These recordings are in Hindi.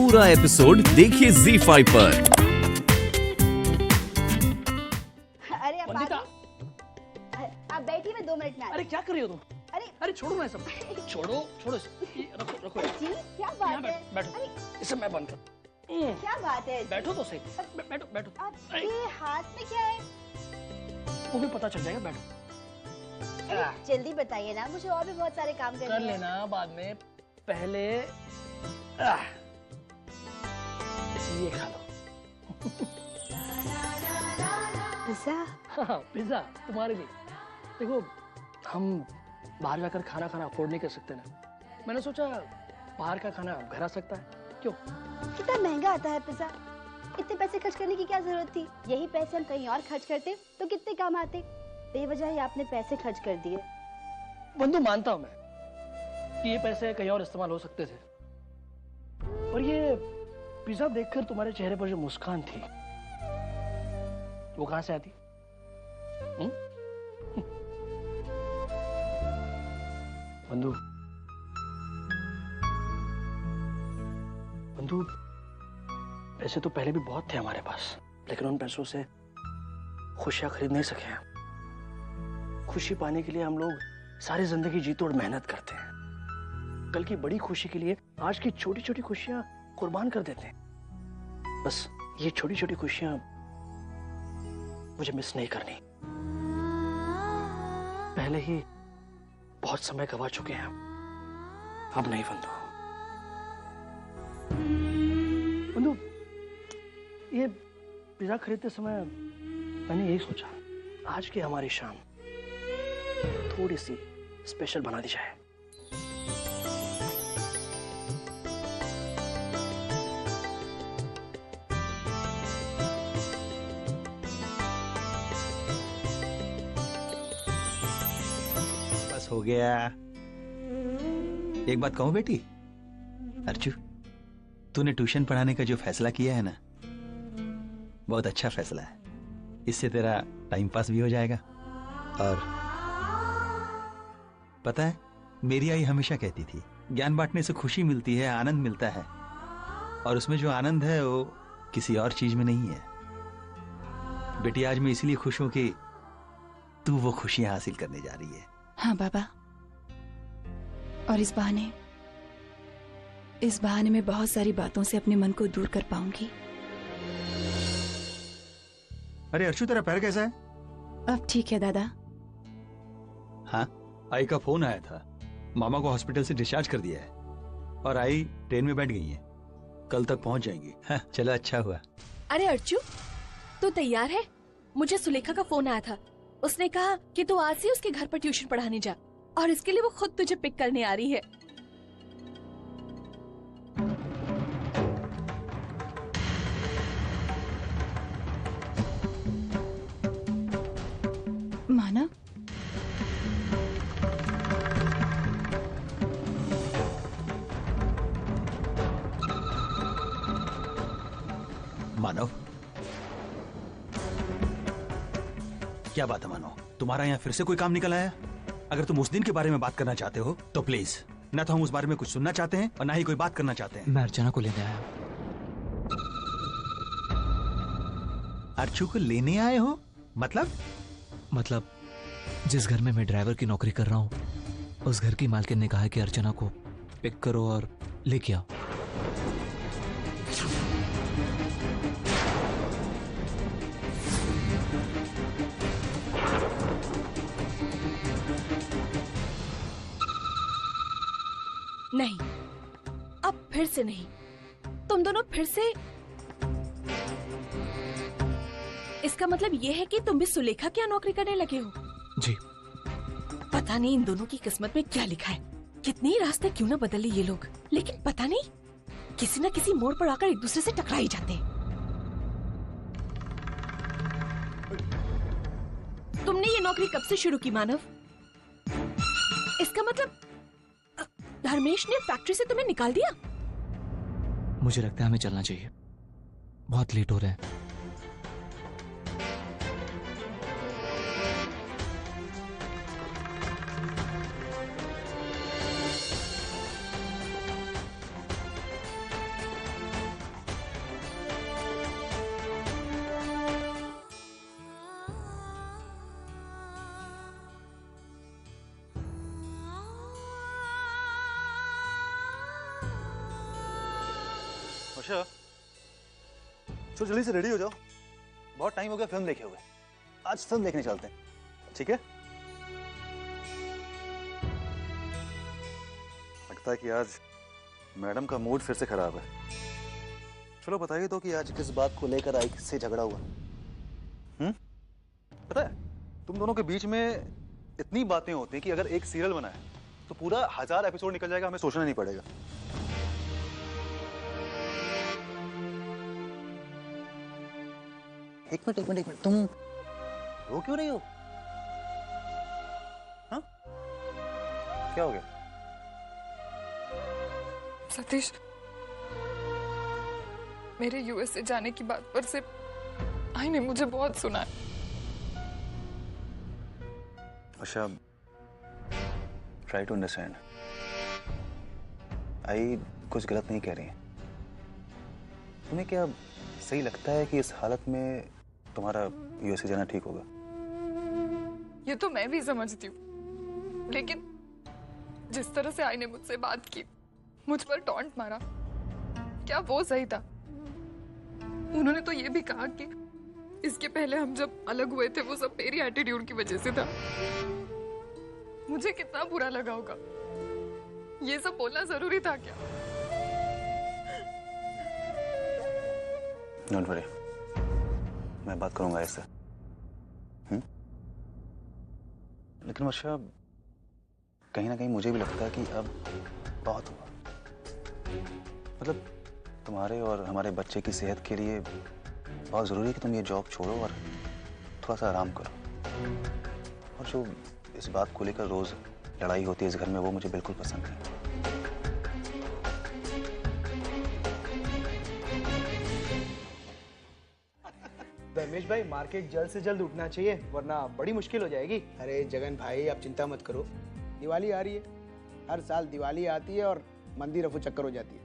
पूरा एपिसोड देखिए ZEE5 पर। अरे अब वंदिता, आप बैठिए, मैं 2 मिनट में आती अरे क्या कर रही हो तुम? अरे अरे छोड़ो ना सब, छोड़ो छोड़ो इसे। ये रखो रखो यार। जी क्या यहाँ बात है? बैठो, अरे इसे मैं बंद कर। क्या बात है? बैठो तो सही, बैठो बैठो। आपके हाथ में क्या है? तुम्हें पता चल जाएगा, बैठो। अरे जल्दी बताइए ना, मुझे और भी बहुत सारे काम कर करने हैं। लेना बाद में, पहले ये खा लो। पिज़्ज़ा? हाँ, पिज्जा तुम्हारे लिए। देखो, हम बाहर जाकर खाना अफोर्ड नहीं कर सकते ना। मैंने सोचा बाहर का खाना घर आ सकता है, क्यों? कितना महंगा आता है पिज़्ज़ा? इतने पैसे खर्च करने की क्या जरूरत थी? यही पैसे हम कहीं और खर्च करते तो कितने काम आते। बेवजह ही आपने पैसे खर्च कर दिए। बंधु, मानता हूं मैं कि ये पैसे कहीं और इस्तेमाल हो सकते थे, पर ये पिज्जा देखकर तुम्हारे चेहरे पर जो मुस्कान थी वो कहां से आती? बंधु, बंधु, पैसे तो पहले भी बहुत थे हमारे पास, लेकिन उन पैसों से खुशियां खरीद नहीं सके हैं। खुशी पाने के लिए हम लोग सारी जिंदगी जी तोड़ मेहनत करते हैं। कल की बड़ी खुशी के लिए आज की छोटी छोटी खुशियां कुर्बान कर देते हैं। बस ये छोटी छोटी खुशियां मुझे मिस नहीं करनी। पहले ही बहुत समय गवा चुके हैं, अब नहीं बंधु। बंधु, ये पिज्जा खरीदते समय मैंने यही सोचा, आज की हमारी शाम थोड़ी सी स्पेशल बना दी जाए। बस हो गया। एक बात कहूं बेटी, अर्चू, तूने ट्यूशन पढ़ाने का जो फैसला किया है ना, बहुत अच्छा फैसला है। इससे तेरा टाइम पास भी हो जाएगा। और पता है, मेरी आई हमेशा कहती थी, ज्ञान बांटने से खुशी मिलती है, आनंद मिलता है, और उसमें जो आनंद है वो किसी और चीज में नहीं है। बेटी, आज मैं इसलिए खुश हूं कि तू वो खुशियां हासिल करने जा रही है। हाँ बाबा, और इस बहाने मैं बहुत सारी बातों से अपने मन को दूर कर पाऊंगी। अरे अर्चू, तेरा पैर कैसा है? अब ठीक है दादा। हाँ, आई का फोन आया था, मामा को हॉस्पिटल से डिस्चार्ज कर दिया है और आई ट्रेन में बैठ गई है, कल तक पहुंच जाएंगी। हाँ, चलो अच्छा हुआ। अरे अर्चू, तू तैयार है? मुझे सुलेखा का फोन आया था, उसने कहा कि तू आज से उसके घर पर ट्यूशन पढ़ाने जा, और इसके लिए वो खुद तुझे पिक करने आ रही है। मानव, मानव, क्या बात है मानव, तुम्हारा यहाँ फिर से कोई काम निकल आया? अगर तुम उस दिन के बारे में बात करना चाहते हो तो प्लीज, ना तो हम उस बारे में कुछ सुनना चाहते हैं और ना ही कोई बात करना चाहते हैं। मैं अर्चना को लेने आया। अर्चू को लेने आए हो? मतलब जिस घर में मैं ड्राइवर की नौकरी कर रहा हूँ, उस घर की मालकिन ने कहा है कि अर्चना को पिक करो और लेके आओ। नहीं, अब फिर से नहीं। तुम दोनों फिर से। इसका मतलब ये है कि तुम भी सुलेखा क्या नौकरी करने लगे हो? जी। पता नहीं इन दोनों की किस्मत में क्या लिखा है। कितने रास्ते क्यों ना बदले ये लोग, लेकिन पता नहीं किसी न किसी मोड़ पर आकर एक दूसरे से टकरा ही जाते हैं। तुमने ये नौकरी कब से शुरू की मानव? इसका मतलब धर्मेश ने फैक्ट्री से तुम्हें निकाल दिया? मुझे लगता है हमें चलना चाहिए, बहुत लेट हो रहा है। वर्षा, चलो जल्दी से रेडी हो जाओ, बहुत टाइम हो गया फिल्म देखे हुए। आज फिल्म देखने चलते हैं, ठीक है? लगता है कि आज मैडम का मूड फिर से खराब है। चलो बताइए तो कि आज किस बात को लेकर आई से झगड़ा हुआ? पता है तुम दोनों के बीच में इतनी बातें होती हैं कि अगर एक सीरियल बना है तो पूरा 1000 एपिसोड निकल जाएगा, हमें सोचना नहीं पड़ेगा। एक मिनट, तुम रो क्यों रही हो? हाँ? क्या हो गया? सतीश, मेरे यूएसए जाने की बात पर से आई ने मुझे बहुत सुनाया। अच्छा, ट्राई टू अंडरस्टैंड। आई कुछ गलत नहीं कह रही है। तुम्हें क्या सही लगता है कि इस हालत में तुम्हारा यूएसए जाना ठीक होगा? ये तो मैं भी समझती हूँ, लेकिन जिस तरह से आई ने मुझसे बात की, मुझ पर टॉन्ट मारा, क्या वो सही था? उन्होंने तो ये भी कहा कि इसके पहले हम जब अलग हुए थे वो सब मेरी एटीट्यूड की वजह से था। मुझे कितना बुरा लगा होगा। ये सब बोलना जरूरी था क्या? डोंट वरी, मैं बात करूंगा इससे। लेकिन वर्षा, कहीं ना कहीं मुझे भी लगता है कि अब बहुत हुआ। मतलब तुम्हारे और हमारे बच्चे की सेहत के लिए बहुत ज़रूरी है कि तुम ये जॉब छोड़ो और थोड़ा सा आराम करो। और जो इस बात को लेकर रोज़ लड़ाई होती है इस घर में, वो मुझे बिल्कुल पसंद नहीं। धर्मेश भाई, मार्केट जल्द से जल्द उठना चाहिए वरना बड़ी मुश्किल हो जाएगी। अरे जगन भाई, आप चिंता मत करो, दिवाली आ रही है। हर साल दिवाली आती है और मंदिर रफू चक्कर हो जाती है।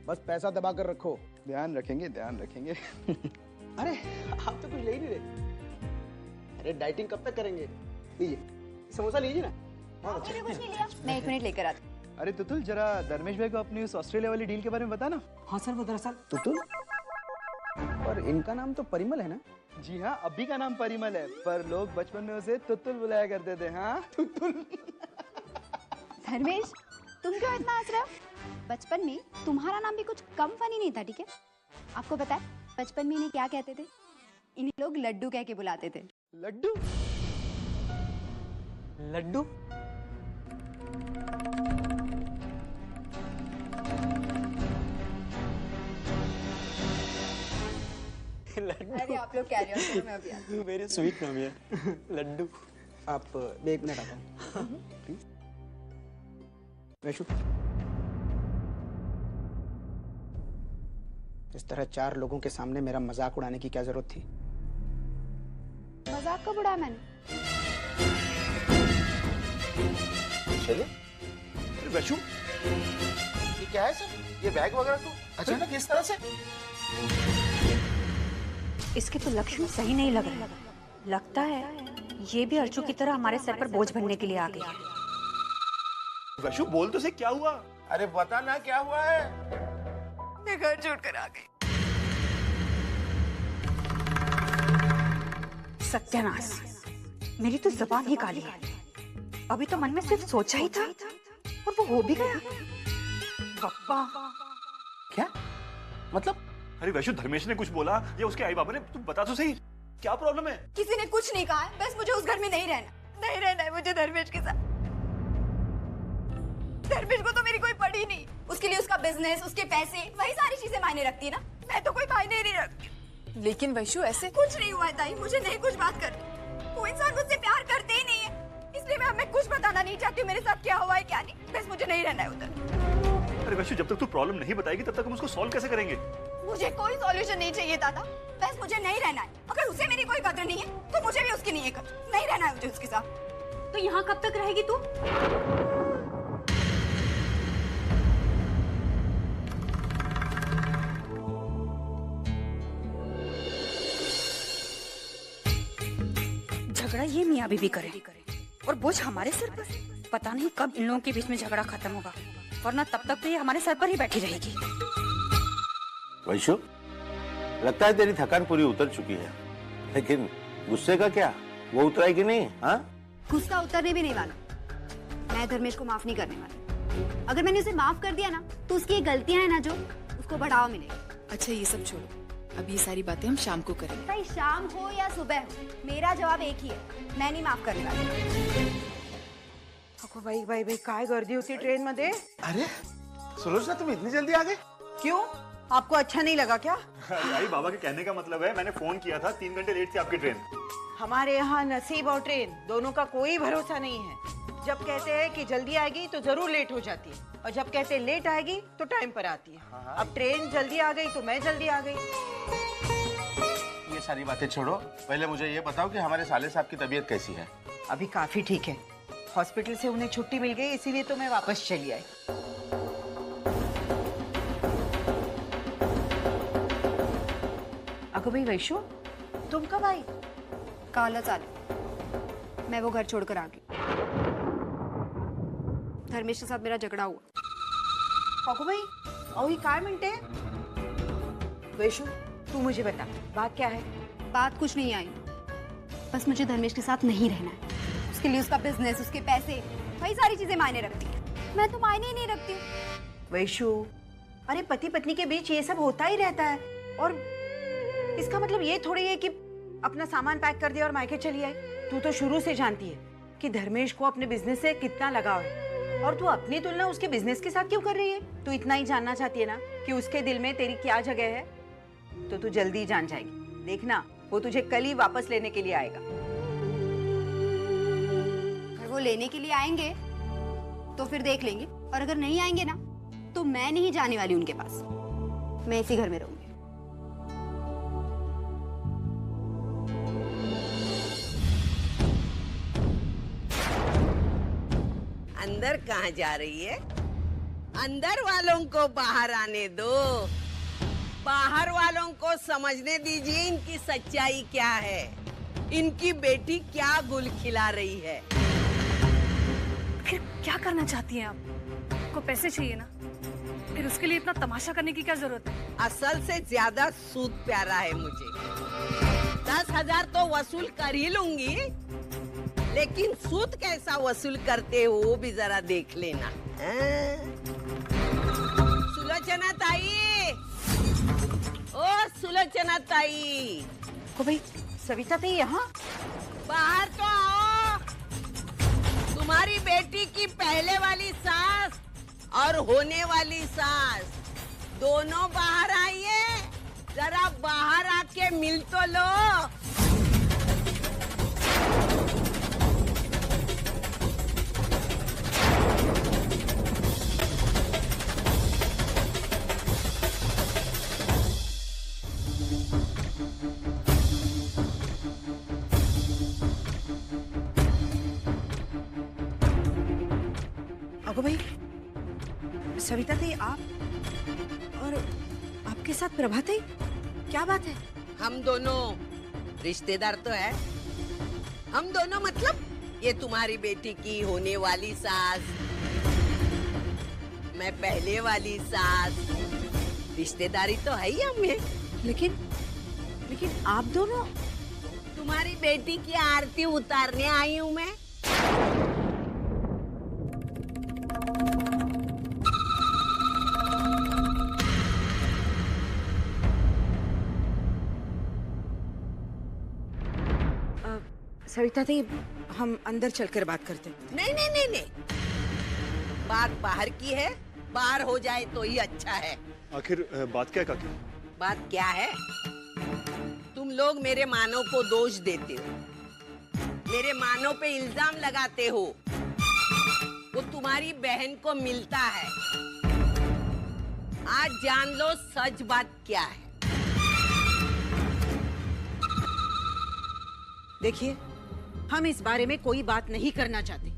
बस पैसा दबा कर रखो। ध्यान रखेंगे, ध्यान रखेंगे। अरे आप तो कुछ ले ही नहीं रहे। अरे डाइटिंग कब तक करेंगे? लीजिए समोसा, लीजिए ना। बहुत अच्छा। कुछ नहीं लिया, मैं 1 मिनट लेकर आती। अरे तुतुल, जरा धर्मेश भाई को अपनी उस ऑस्ट्रेलिया वाली डील के बारे में बता ना। हाँ सर, वो दरअसल तुतुल, पर इनका नाम तो परिमल है ना? जी हाँ, अभी का नाम परिमल है, पर लोग बचपन में उसे तुतुल बुलाया करते थे। हाँ, तुतुल। धर्मेश, तुम क्यों इतना हंस रहे हो? बचपन में तुम्हारा नाम भी कुछ कम फनी नहीं था, ठीक है? आपको पता है बचपन में इन्हें क्या कहते थे? इन्हें लोग लड्डू कह के बुलाते थे। लड्डू? लड्डू? अरे आप लोग कैरी ऑन करो, मैं अभी आती हूँ। वेरी स्वीट नाम है लड्डू। आप 1 मिनट आता हूँ प्लीज। वैशु, इस तरह 4 लोगों के सामने मेरा मजाक उड़ाने की क्या जरूरत थी? मजाक कब उड़ाया मैंने? चलिए। वैशु, ये क्या है सर? ये बैग वगैरह तो अचानक किस तरह से? इसके तो लक्षण सही नहीं लग रहे। लगता है ये भी अर्चू की तरह हमारे सर पर बोझ बनने के लिए आ गई। वैशु, बोल तो से क्या हुआ? अरे बता ना क्या हुआ है। मैं घर छोड़कर आ गई। सत्यानाश, मेरी तो जुबान ही काली है। अभी तो मन में सिर्फ सोचा ही था और वो हो भी गया। पप्पा, क्या मतलब? अरे वैशु, धर्मेश ने कुछ बोला या उसके आई बाबा ने? तुम बता तो सही, क्या प्रॉब्लम है? किसी ने कुछ नहीं कहा है, बस मुझे उस घर में नहीं रहना है मुझे धर्मेश के साथ। धर्मेश को तो मेरी कोई पड़ी नहीं। उसके लिए उसका बिजनेस, उसके पैसे, वही सारी चीजें मायने रखती है ना। मैं तो कोई मायने नहीं रखती। लेकिन वैशु, ऐसे कुछ नहीं हुआ है ताई, मुझे नहीं कुछ बात करनी। वो इंसान मुझसे प्यार करते ही नहीं है, इसलिए मैं हमें कुछ बताना नहीं चाहती मेरे साथ क्या हुआ है क्या नहीं। बस मुझे नहीं रहना है उधर। अरे वैशु, जब तक तू प्रॉब्लम नहीं बताएगी तब तक हम उसको सॉल्व कैसे करेंगे? मुझे कोई सॉल्यूशन नहीं चाहिए दादा, बस मुझे नहीं रहना है। अगर उसे मेरी कोई कदर नहीं है तो मुझे भी उसकी नहीं है कदर। नहीं रहना है मुझे उसके साथ। तो यहाँ कब तक रहेगी तू? झगड़ा ये मियाँ बीबी करे और बोझ हमारे सर पर। पता नहीं कब इन लोगों के बीच में झगड़ा खत्म होगा, वरना तब तक तो ये हमारे सर पर ही बैठी रहेगी। वैशु, लगता है तेरी थकान पूरी उतर चुकी है, लेकिन गुस्से का क्या, वो उतराएगी नहीं? हाँ, गुस्सा उतरने भी नहीं वाला। मैं धर्मेश को माफ नहीं करने वाली। अगर मैंने उसे माफ कर दिया ना, तो उसकी ये गलतियां हैं ना जो, उसको बढ़ावा मिलेगा। अच्छा ये सब छोड़ो, अब ये सारी बातें हम शाम को करेंगे। भाई शाम हो या सुबह हो, मेरा जवाब एक ही है, मैं नहीं माफ करने वाली। अगो बाई बाई बाई, काय गर्दी होती ट्रेन मध्ये। अरे सुलोचना, तुम इतनी जल्दी आ गए? क्यों, आपको अच्छा नहीं लगा क्या? आई बाबा के कहने का मतलब है, मैंने फोन किया था, 3 घंटे लेट थी आपकी ट्रेन। हमारे यहाँ नसीब और ट्रेन दोनों का कोई भरोसा नहीं है। जब कहते हैं कि जल्दी आएगी तो जरूर लेट हो जाती है, और जब कहते हैं लेट आएगी तो टाइम पर आती है। अब ट्रेन जल्दी आ गई तो मैं जल्दी आ गई। ये सारी बातें छोड़ो, पहले मुझे ये बताओ कि हमारे साले साहब की तबीयत कैसी है? अभी काफी ठीक है, हॉस्पिटल से उन्हें छुट्टी मिल गई, इसीलिए तो मैं वापस चली आई। अगो भाई वैशु, तुम कब आई? काला चाले, मैं वो घर छोड़कर आ गई। धर्मेश के साथ मेरा झगड़ा हुआ। अगो भाई, अहो काय म्हणते? वैशु, तू मुझे बता, बात क्या है? बात कुछ नहीं आई, बस मुझे धर्मेश के साथ नहीं रहना है। उसके लिए उसका बिजनेस, उसके पैसे, वही सारी चीजें मायने रखती है। मैं तो मायने ही नहीं रखती हूँ। वैशु, अरे पति पत्नी के बीच ये सब होता ही रहता है, और इसका मतलब ये थोड़ी है कि अपना सामान पैक कर दिया और मायके चली आई। तू तो शुरू से जानती है कि धर्मेश को अपने बिजनेस से कितना लगाव है, और तू अपनी तुलना उसके बिजनेस के साथ क्यों कर रही है? तू इतना ही जानना चाहती है ना कि उसके दिल में तेरी क्या जगह है, तो तू जल्दी जान जाएगी। देखना, वो तुझे कल ही वापस लेने के लिए आएगा। अगर वो लेने के लिए आएंगे तो फिर देख लेंगे, और अगर नहीं आएंगे ना, तो मैं नहीं जाने वाली उनके पास। मैं इसी घर में रहूंगी। अंदर कहाँ जा रही है? अंदर वालों को बाहर आने दो, बाहर वालों को समझने दीजिए इनकी सच्चाई क्या है, इनकी बेटी क्या गुल खिला रही है। फिर क्या करना चाहती हैं आप? आपको पैसे चाहिए ना, फिर उसके लिए इतना तमाशा करने की क्या जरूरत है? असल से ज्यादा सूद प्यारा है मुझे। 10,000 तो वसूल कर ही लूंगी, लेकिन सूद कैसा वसूल करते हो वो भी जरा देख लेना। सुलोचना ताई, ओ सुलोचना ताई। ओ भाई, सविता ताई यहाँ? बाहर तो आओ। तुम्हारी बेटी की पहले वाली सास और होने वाली सास दोनों बाहर आइए, जरा बाहर आके मिल तो लो। अगो भाई, सविता ताई आप, और आपके साथ प्रभा ताई, क्या बात है? हम दोनों रिश्तेदार तो है। हम दोनों मतलब ये तुम्हारी बेटी की होने वाली सास, मैं पहले वाली सास, रिश्तेदारी तो है ही हमें। लेकिन आप दोनों? तुम्हारी बेटी की आरती उतारने आई हूँ मैं। सविता ताई, हम अंदर चलकर बात करते हैं। नहीं नहीं नहीं नहीं, बात बाहर की है, बाहर हो जाए तो ही अच्छा है। आखिर बात क्या है काकी? बात क्या है? तुम लोग मेरे मानो को दोष देते हो, मेरे मानो पे इल्जाम लगाते हो। वो तुम्हारी बहन को मिलता है। आज जान लो सच बात क्या है। देखिए, हम इस बारे में कोई बात नहीं करना चाहते।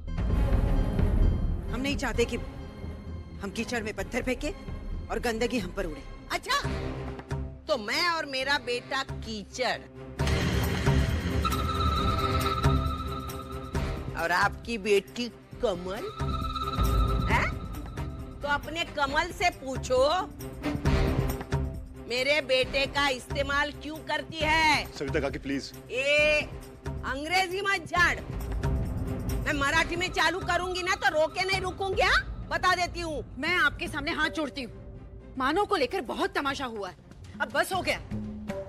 हम नहीं चाहते कि हम कीचड़ में पत्थर फेंके और गंदगी हम पर उड़े। अच्छा, तो मैं और मेरा बेटा कीचड़ और आपकी बेटी कमल है? तो अपने कमल से पूछो मेरे बेटे का इस्तेमाल क्यों करती है? सविता काकी प्लीज। ए अंग्रेजी मत झाड़। मैं मराठी में चालू करूंगी ना तो रोके नहीं रुकूंगी। हाँ? बता देती हूँ। मैं आपके सामने हाथ जोड़ती हूँ। मानो को लेकर बहुत तमाशा हुआ है, अब बस हो गया।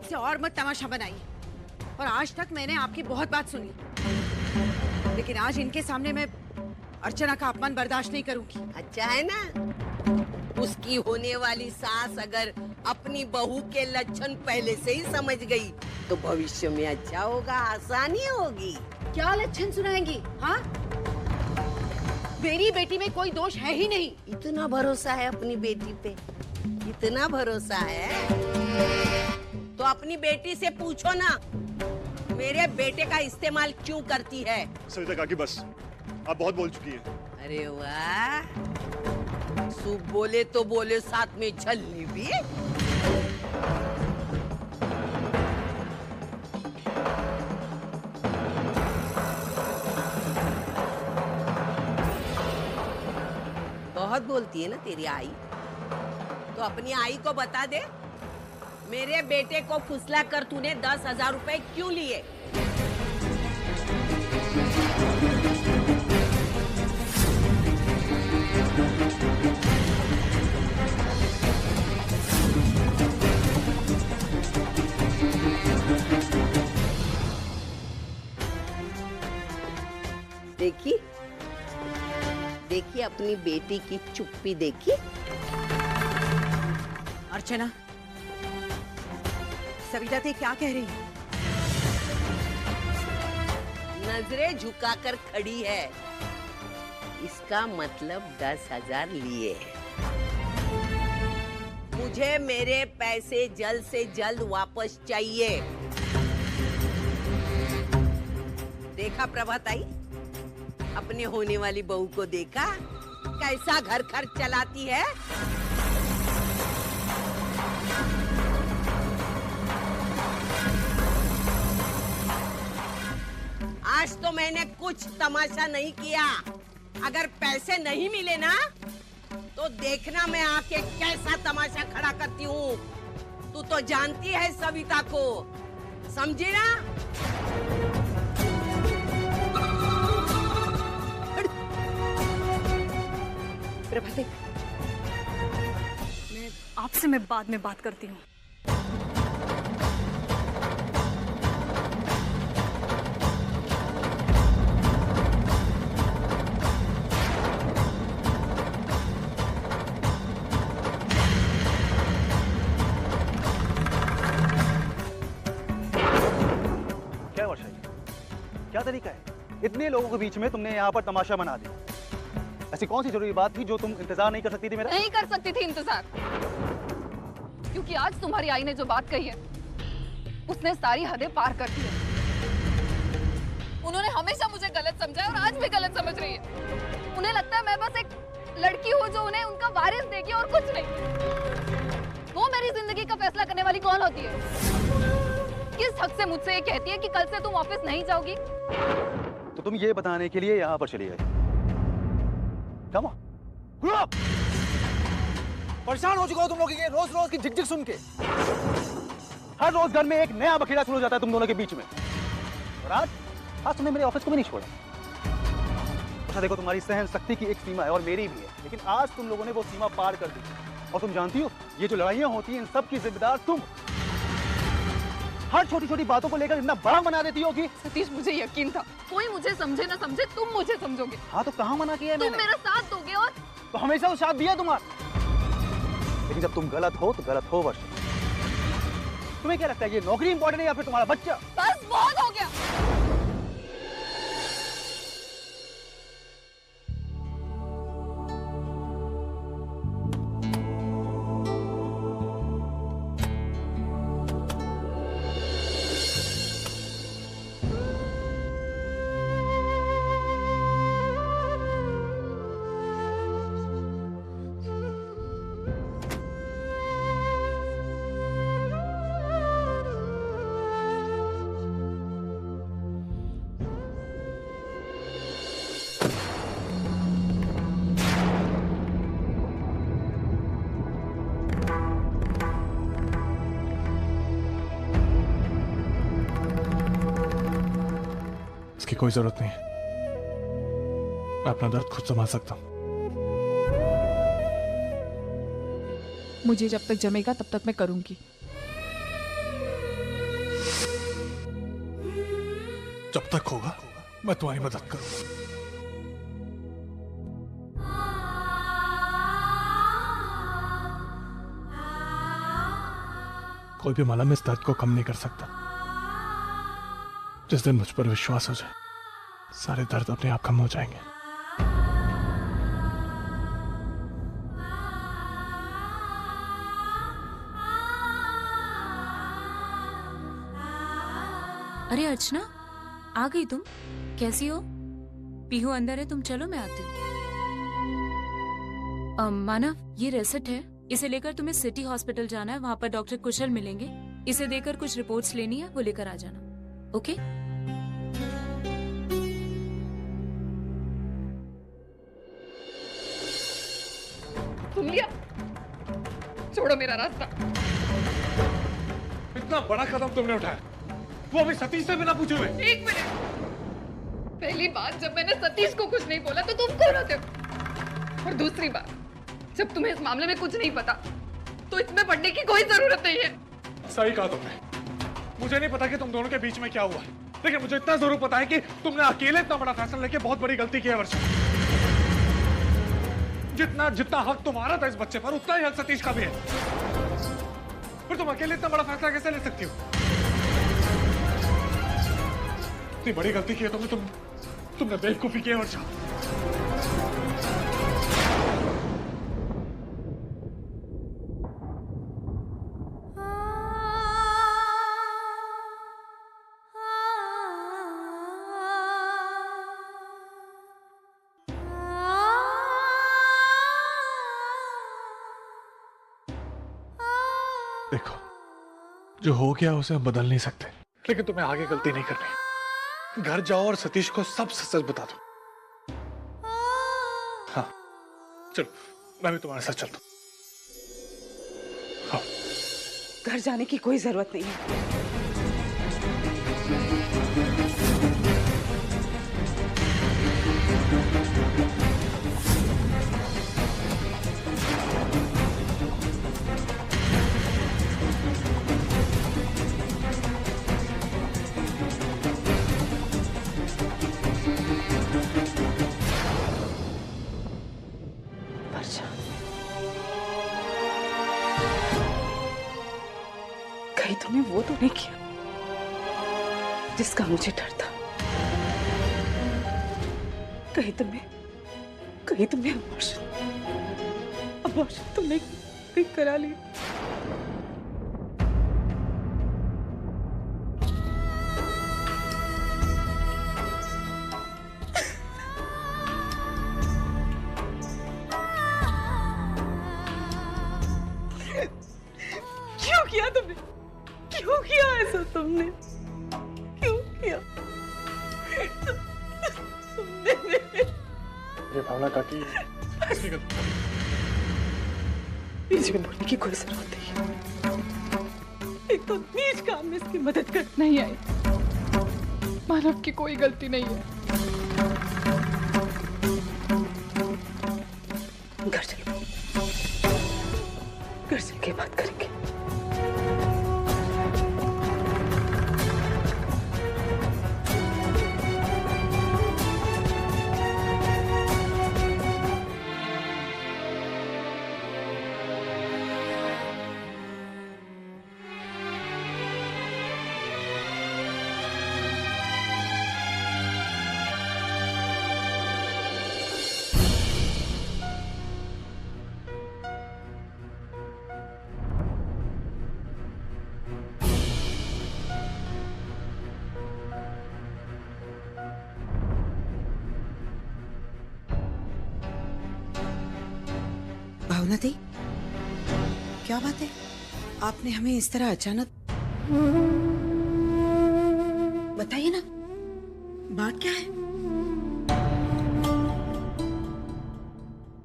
इसे और मत तमाशा बनाइए। और आज तक मैंने आपकी बहुत बात सुनी, लेकिन आज इनके सामने मैं अर्चना का अपमान बर्दाश्त नहीं करूंगी। अच्छा है ना, उसकी होने वाली सास अगर अपनी बहू के लक्षण पहले से ही समझ गई तो भविष्य में अच्छा होगा, आसानी होगी। क्या लक्षण सुनाएंगी? हाँ, मेरी बेटी में कोई दोष है ही नहीं। इतना भरोसा है अपनी बेटी पे, इतना भरोसा है तो अपनी बेटी से पूछो ना, मेरे बेटे का इस्तेमाल क्यों करती है? सविता काकी बस, आप बहुत बोल चुकी हैं। अरे वाह, सूप बोले तो बोले, साथ में छलनी भी। बहुत बोलती है ना तेरी आई, तो अपनी आई को बता दे, मेरे बेटे को फुसला कर तूने 10,000 रुपए क्यों लिए? देखी देखी अपनी बेटी की चुप्पी देखी। अर्चना, सविता ते क्या कह रही है? नजरें झुकाकर खड़ी है, इसका मतलब 10,000 लिए है। मुझे मेरे पैसे जल्द से जल्द वापस चाहिए। देखा प्रभाताई, अपने होने वाली बहू को देखा कैसा घर खर्च चलाती है। आज तो मैंने कुछ तमाशा नहीं किया, अगर पैसे नहीं मिले ना तो देखना मैं आके कैसा तमाशा खड़ा करती हूँ। तू तो जानती है सविता को, समझी ना? प्रभाते, आपसे मैं बाद में बात करती हूँ। क्या वर्षा जी, क्या तरीका है? इतने लोगों के बीच में तुमने यहाँ पर तमाशा बना दिया। ऐसी कौन सी जरूरी बात थी जो तुम इंतजार नहीं कर सकती थी मेरा? नहीं कर सकती थी इंतजार, क्योंकि आज तुम्हारी आई ने जो बात कही है उसने सारी हदें पार कर दी है। उन्होंने हमेशा मुझे गलत समझा है और आज भी गलत समझ रही है। उन्हें लगता है मैं बस एक लड़की हूँ जो उन्हें उनका वारिस देगी और कुछ नहीं। वो मेरी जिंदगी का फैसला करने वाली कौन होती है? किस हक से मुझसे ये कहती है कि कल से तुम ऑफिस नहीं जाओगी? तो तुम ये बताने के लिए यहाँ पर चली गई। Come on. Grow up. परेशान हो चुका हूँ तुम लोग के रोज रोज की झिकझिक सुन के। हर रोज घर में एक नया बखेड़ा शुरू हो जाता है तुम दोनों के बीच में। और आज तुमने मेरे ऑफिस को भी नहीं छोड़ा। अच्छा देखो, तुम्हारी सहन शक्ति की एक सीमा है और मेरी भी है, लेकिन आज तुम लोगों ने वो सीमा पार कर दी। और तुम जानती हो, ये जो लड़ाइयाँ होती हैं इन सब की जिम्मेदार तुम। हर छोटी छोटी बातों को लेकर इतना बड़ा बना देती हो कि। सतीश, मुझे यकीन था कोई मुझे समझे ना समझे तुम मुझे समझोगे। हाँ तो कहाँ मना किया मैंने? तुम मेरा साथ दोगे और तो हमेशा तो साथ दिया तुम्हारा। लेकिन जब तुम गलत हो तो गलत हो वर्षा। तुम्हें क्या लगता है ये नौकरी इंपॉर्टेंट है या फिर तुम्हारा बच्चा? बस बहुत हो गया। कोई जरूरत नहीं है, मैं अपना दर्द खुद संभाल सकता हूँ। मुझे जब तक जमेगा तब तक मैं करूंगी। जब तक होगा मैं तुम्हारी मदद करूंगा। कोई भी मलहम इस दर्द को कम नहीं कर सकता। जिस दिन मुझ पर विश्वास हो जाए, सारे दर्द अपने आप कम हो जाएंगे। अरे अर्चना, आ गई तुम? कैसी हो? पीहू अंदर है, तुम चलो मैं आती हूँ। मानव, ये रेसिट है, इसे लेकर तुम्हें सिटी हॉस्पिटल जाना है, वहाँ पर डॉक्टर कुशल मिलेंगे। इसे देकर कुछ रिपोर्ट्स लेनी है, वो लेकर आ जाना। ओके? सुन लिया? छोड़ो मेरा रास्ता। इतना बड़ा कदम तुमने उठाया, वो अभी सतीश से बिना पूछे हुए। एक मिनट, पहली बात जब मैंने सतीश को कुछ नहीं बोला तो तुम क्यों रोते हो? और दूसरी बात, जब तुम्हें इस मामले में कुछ नहीं पता तो इसमें पढ़ने की कोई जरूरत नहीं है। सही कहा तुमने। मुझे नहीं पता कि तुम दोनों के बीच में क्या हुआ, लेकिन मुझे इतना जरूर पता है कि तुमने अकेले इतना बड़ा फैसला लेके बहुत बड़ी गलती की है वर्षा। जितना हक तुम्हारा था इस बच्चे पर, उतना ही हक सतीश का भी है। फिर तुम अकेले इतना बड़ा फैसला कैसे ले सकती हो? इतनी बड़ी गलती की है तुमने बेवकूफी की है वर्षा। देखो, जो हो गया उसे हम बदल नहीं सकते, लेकिन तुम्हें आगे गलती नहीं करनी। घर जाओ और सतीश को सब सच बता दो। हाँ, चलो मैं भी तुम्हारे साथ चलता हूँ। हाँ। घर जाने की कोई जरूरत नहीं है। कहीं तुमने वो तो नहीं किया जिसका मुझे डर था? कहीं तुमने अबॉर्शन तुमने करा लिया? क्यों किया तुमने? क्यों किया ऐसा तुमने? क्यों किया तुमने? ये भावना काकी बीच में बोलने की कोई जरूरत नहीं है। एक तो नीच काम में इसकी मदद कर नहीं आई। मानव की कोई गलती नहीं है। घर चलो, घर चल के बात करेंगे। भावना दी, क्या बात है? आपने हमें इस तरह अचानक बताइए ना, बात क्या है?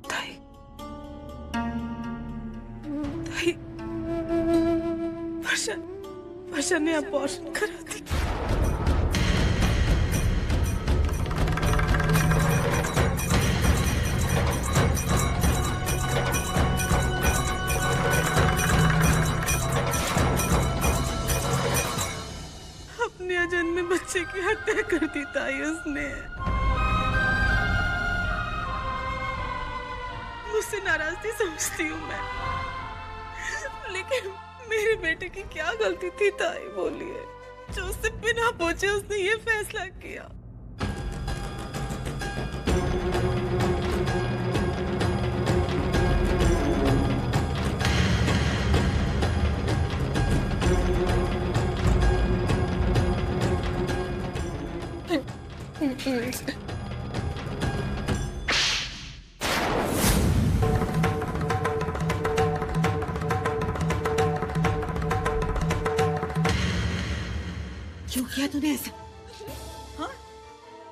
ताई, ताई, वर्षा ने अबॉर्शन करा दी। बच्चे की हत्या कर दी ताई उसने। मुझसे नाराज नहीं समझती हूँ मैं, लेकिन मेरे बेटे की क्या गलती थी ताई, बोलिए, जो उससे बिना पूछे उसने ये फैसला किया। क्यों किया तूने ऐसा? हाँ?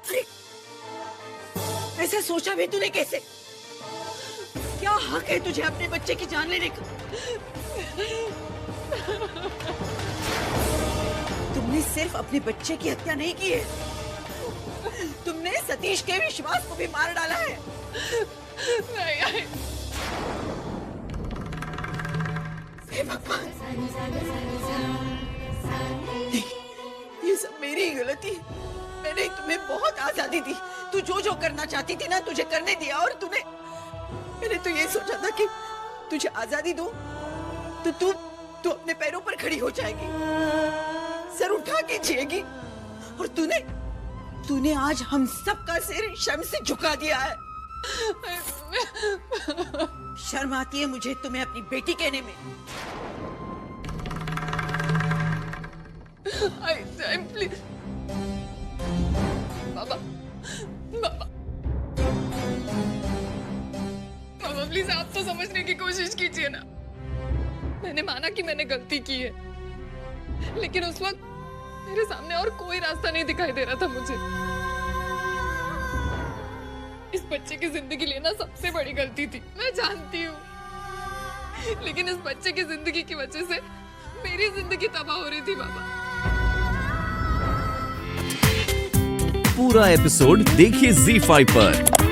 अरे ऐसा सोचा भी तूने कैसे? क्या हक है तुझे अपने बच्चे की जान लेने का? तुमने सिर्फ अपने बच्चे की हत्या नहीं की है, तुमने सतीश के विश्वास को भी मार डाला है। नहीं, हे भगवान, ये सब मेरी ही गलती है। मैंने तुम्हें बहुत आजादी दी, तू जो जो करना चाहती थी ना तुझे करने दिया, और मैंने तो ये सोचा था कि तुझे आजादी दूं तो तू अपने पैरों पर खड़ी हो जाएगी, सर उठा के जिएगी, और तूने आज हम सबका सिर शर्म से झुका दिया है। शर्म आती है मुझे तुम्हें अपनी बेटी कहने में। प्लीज बाबा प्लीज आप तो समझने की कोशिश कीजिए ना। मैंने माना कि मैंने गलती की है, लेकिन उस वक्त मेरे सामने और कोई रास्ता नहीं दिखाई दे रहा था मुझे। इस बच्चे की जिंदगी लेना सबसे बड़ी गलती थी, मैं जानती हूँ, लेकिन इस बच्चे की जिंदगी की वजह से मेरी जिंदगी तबाह हो रही थी बाबा। पूरा एपिसोड देखिए ZEE5 पर।